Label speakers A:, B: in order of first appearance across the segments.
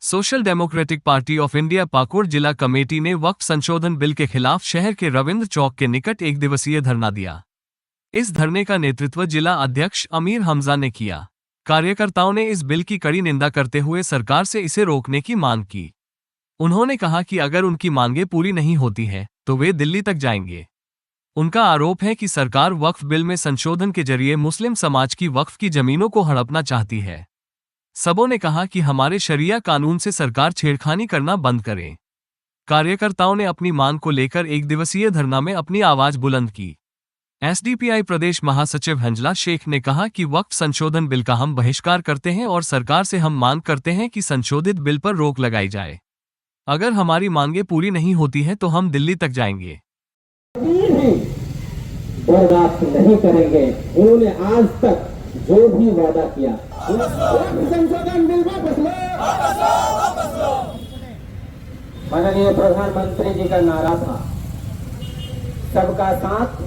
A: Social democratic party of India Pakur जिला committee ने वक्फ संशोधन बिल के खिलाफ शहर के रविंद्र चौक के निकट एक दिवसीय धरना दिया। इस धरने का नेतृत्व जिला अध्यक्ष अमीर हमजा ने किया। कार्यकर्ताओं ने इस बिल की कड़ी निंदा करते हुए सरकार से इसे रोकने की मांग की। उन्होंने कहा कि अगर उनकी मांगें पूरी नहीं होती हैं, तो वे दिल्ली तक जाएंगे। उनका आरोप है कि सरकार वक्फ बिल में संशोधन के जरिए मुस्लिम समाज की वक्फ की जमीनों को हड़पना चाहती है। सबों ने कहा कि हमारे शरिया कानून से सरकार छेड़खानी करना बंद करे। कार्यकर्ताओं ने अपनी मांग को लेकर एक दिवसीय धरना में अपनी आवाज बुलंद की। एसडीपीआई प्रदेश महासचिव हंजला शेख ने कहा कि वक्फ संशोधन बिल का हम बहिष्कार करते हैं और सरकार से हम मांग करते हैं कि संशोधित बिल पर रोक लगाई जाए। अगर हमारी मांगें पूरी नहीं होती हैं तो हम दिल्ली तक जाएंगे।
B: बर्दाश्त नहीं करेंगे। उन्होंने आज तक जो भी वादा किया, संशोधन बिल वापस लो। माननीय प्रधानमंत्री जी का नारा था सबका साथ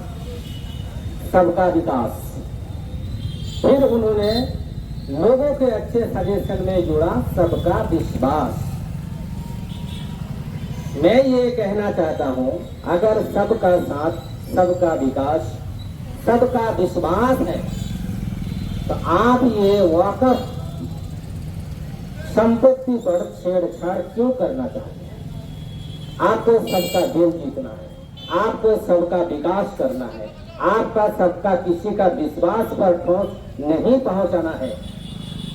B: सबका विकास। फिर उन्होंने लोगों के अच्छे सजेशन में जुड़ा सबका विश्वास। मैं ये कहना चाहता हूं, अगर सबका साथ सबका विकास सबका विश्वास है तो आप ये वक्फ संपत्ति पर छेड़छाड़ क्यों करना चाहते हैं? आपको सबका दिल जीतना है, आपको सबका विकास करना है, आपका सबका किसी का विश्वास पर ठोस नहीं पहुंचाना है।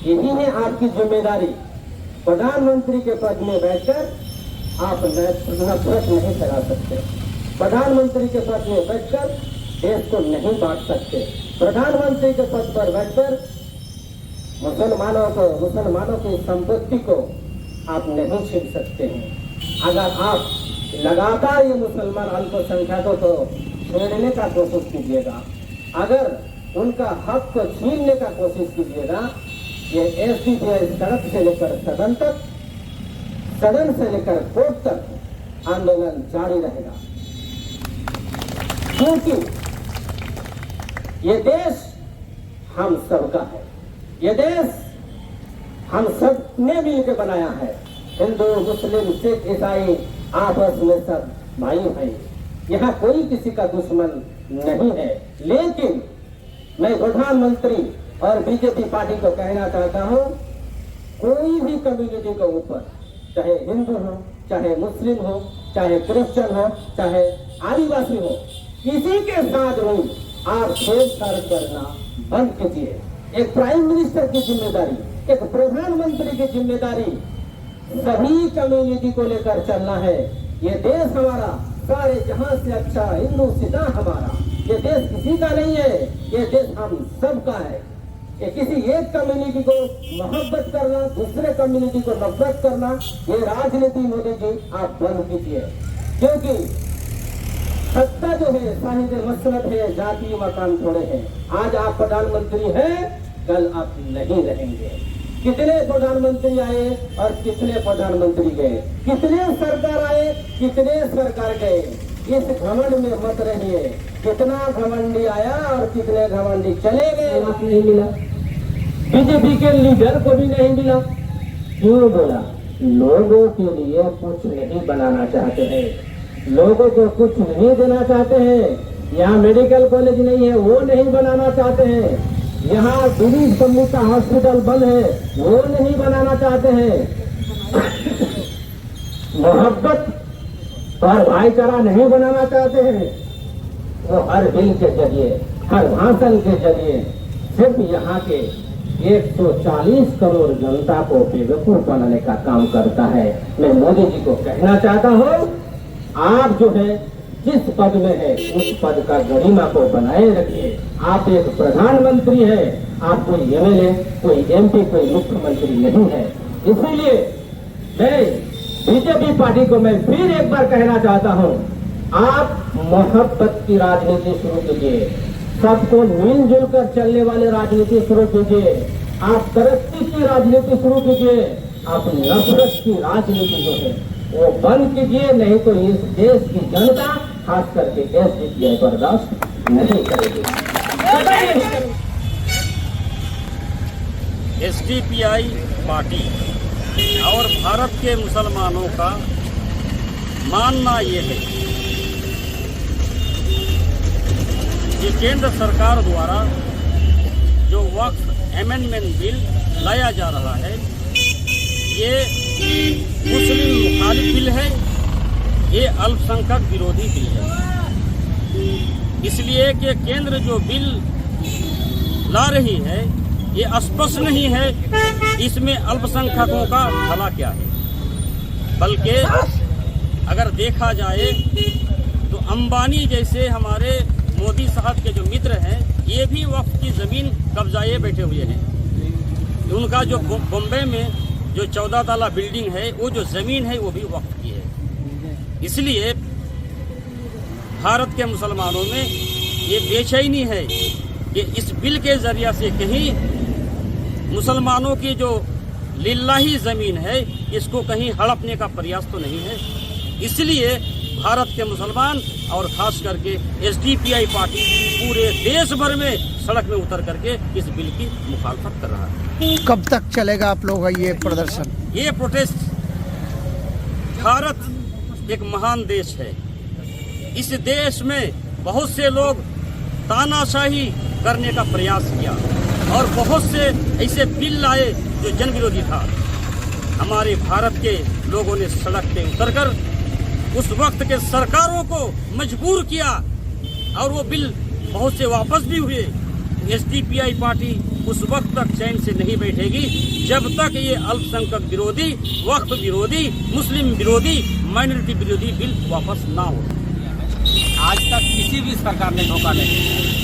B: यही है आपकी जिम्मेदारी। प्रधानमंत्री के पद में बैठकर आप नफरत नहीं फैला सकते। प्रधानमंत्री के पद में बैठकर देश को नहीं बांट सकते। प्रधानमंत्री के पद पर बैठकर मुसलमानों की संपत्ति को आप नहीं छीन सकते हैं। अगर आप लगातार ये मुसलमान अल्पसंख्यकों को छेड़ने का कोशिश कीजिएगा, अगर उनका हक को छीनने का कोशिश कीजिएगा, ये एसडीपीआई सड़क से लेकर सदन तक, सदन से लेकर कोर्ट तक आंदोलन जारी रहेगा। क्योंकि ये देश हम सबका है, ये देश हम सब ने मिलकर बनाया है। हिंदू मुस्लिम सिख ईसाई आपस में सब भाई भाई, यहाँ कोई किसी का दुश्मन नहीं है। लेकिन मैं प्रधानमंत्री और बीजेपी पार्टी को कहना चाहता हूँ, कोई भी कम्युनिटी के ऊपर, चाहे हिंदू हो, चाहे मुस्लिम हो, चाहे क्रिश्चियन हो, चाहे आदिवासी हो, किसी के साथ भी आप छेड़छाड़ करना बंद कीजिए। एक प्राइम मिनिस्टर की जिम्मेदारी, एक प्रधानमंत्री की जिम्मेदारी सभी कम्युनिटी को लेकर चलना है। ये देश हमारा सारे जहां से अच्छा हिंदू सीधा हमारा। ये देश किसी का नहीं है, ये देश हम सबका है। ये किसी एक कम्युनिटी को मोहब्बत करना, दूसरे कम्युनिटी को नफरत करना, ये राजनीति मोदी जी आप बंद कीजिए। क्योंकि सत्ता जो है साहिब मसलत है, जाति मकान थोड़े हैं। आज आप प्रधानमंत्री हैं, कल आप नहीं रहेंगे। कितने प्रधानमंत्री आए और कितने प्रधानमंत्री गए, कितने सरकार आए, कितने सरकार गए। इस घमंड में मत रहिए। कितना घमंडी आया और कितने घमंडी चले गए, नहीं मिला। बीजेपी के लीडर को भी नहीं मिला। क्यों बोला? लोगों के लिए कुछ नहीं बनाना चाहते हैं, लोगों को कुछ नहीं देना चाहते हैं। यहाँ मेडिकल कॉलेज नहीं है, वो नहीं बनाना चाहते हैं। यहाँ दिल्ली समूह का हॉस्पिटल बंद है, वो नहीं बनाना चाहते हैं। मोहब्बत और भाईचारा नहीं बनाना चाहते हैं। वो हर बिल के जरिए, हर भाषण के जरिए सिर्फ यहाँ के 140 करोड़ जनता को बेवकूफ बनाने का काम करता है। मैं मोदी जी को कहना चाहता हूँ, आप जो है जिस पद में है उस पद का गरिमा को बनाए रखिए। आप एक प्रधानमंत्री है, आप कोई एमएलए, कोई एमपी, कोई मुख्यमंत्री नहीं है। इसीलिए मैं बीजेपी पार्टी को मैं फिर एक बार कहना चाहता हूं, आप मोहब्बत की राजनीति शुरू कीजिए, सबको मिलजुल कर चलने वाली राजनीति शुरू कीजिए। आप तरक्की की राजनीति शुरू कीजिए, आप नफरत की राजनीति जो है वो बंद कीजिए। नहीं तो इस देश की जनता, खास करके एसडीपीआई बर्दाश्त नहीं करेगी।
C: एसडीपीआई पार्टी और भारत के मुसलमानों का मानना ये है कि केंद्र सरकार द्वारा जो वक्फ अमेंडमेंट बिल लाया जा रहा है ये मुस्लिम मुखालिफ बिल है, ये अल्पसंख्यक विरोधी बिल है। इसलिए कि केंद्र जो बिल ला रही है ये स्पष्ट नहीं है इसमें अल्पसंख्यकों का भला क्या है, बल्कि अगर देखा जाए तो अंबानी जैसे हमारे मोदी साहब के जो मित्र हैं ये भी वक्फ की ज़मीन कब्जाए बैठे हुए हैं। उनका जो बॉम्बे में जो 14 ताला बिल्डिंग है वो जो ज़मीन है वो भी वक्फ की है। इसलिए भारत के मुसलमानों में ये बेचैनी है कि इस बिल के ज़रिए से कहीं मुसलमानों की जो लिल्लाही ज़मीन है इसको कहीं हड़पने का प्रयास तो नहीं है। इसलिए भारत के मुसलमान और खास करके एसडीपीआई पार्टी पूरे देश भर में सड़क में उतर करके इस बिल की मुखालफत कर रहा है।
D: कब तक चलेगा आप लोग ये प्रदर्शन?
C: ये प्रोटेस्ट, भारत एक महान देश है, इस देश में बहुत से लोग तानाशाही करने का प्रयास किया और बहुत से ऐसे बिल लाए जो जन विरोधी था। हमारे भारत के लोगों ने सड़क पे उतरकर उस वक्त के सरकारों को मजबूर किया और वो बिल बहुत से वापस भी हुए। एसडीपीआई पार्टी उस वक्त तक चैन से नहीं बैठेगी जब तक ये अल्पसंख्यक विरोधी, वक्फ विरोधी, मुस्लिम विरोधी, माइनॉरिटी विरोधी बिल वापस ना हो।
E: आज तक किसी भी सरकार ने धोखा नहीं दिया।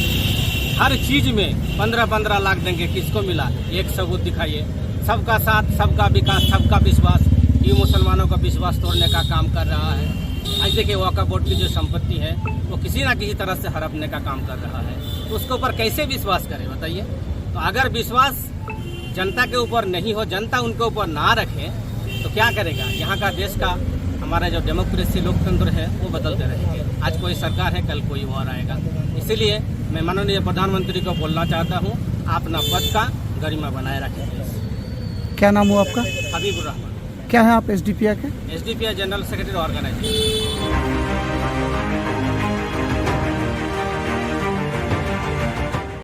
E: हर चीज में 15-15 लाख देंगे, किसको मिला? एक सबूत दिखाइए। सबका साथ, सबका विकास, सबका विश्वास, ये मुसलमानों का विश्वास तोड़ने का काम कर रहा है। आज देखिए वक्फ बोर्ड की जो संपत्ति है वो किसी ना किसी तरह से हड़पने का काम कर रहा है, तो उसके ऊपर कैसे विश्वास करें बताइए? तो अगर विश्वास जनता के ऊपर नहीं हो, जनता उनके ऊपर ना रखे तो क्या करेगा? यहाँ का देश का हमारा जो डेमोक्रेसी लोकतंत्र है वो बदलते रहेंगे। आज कोई सरकार है, कल कोई और आएगा। इसीलिए मैं माननीय प्रधानमंत्री को बोलना चाहता हूँ, आप अपना पद का गरिमा बनाए रखें।
D: क्या नाम हुआ आपका?
E: हबीबुर रहमान।
D: क्या है आप एसडीपीआई के?
E: SDPI general secretary organisation.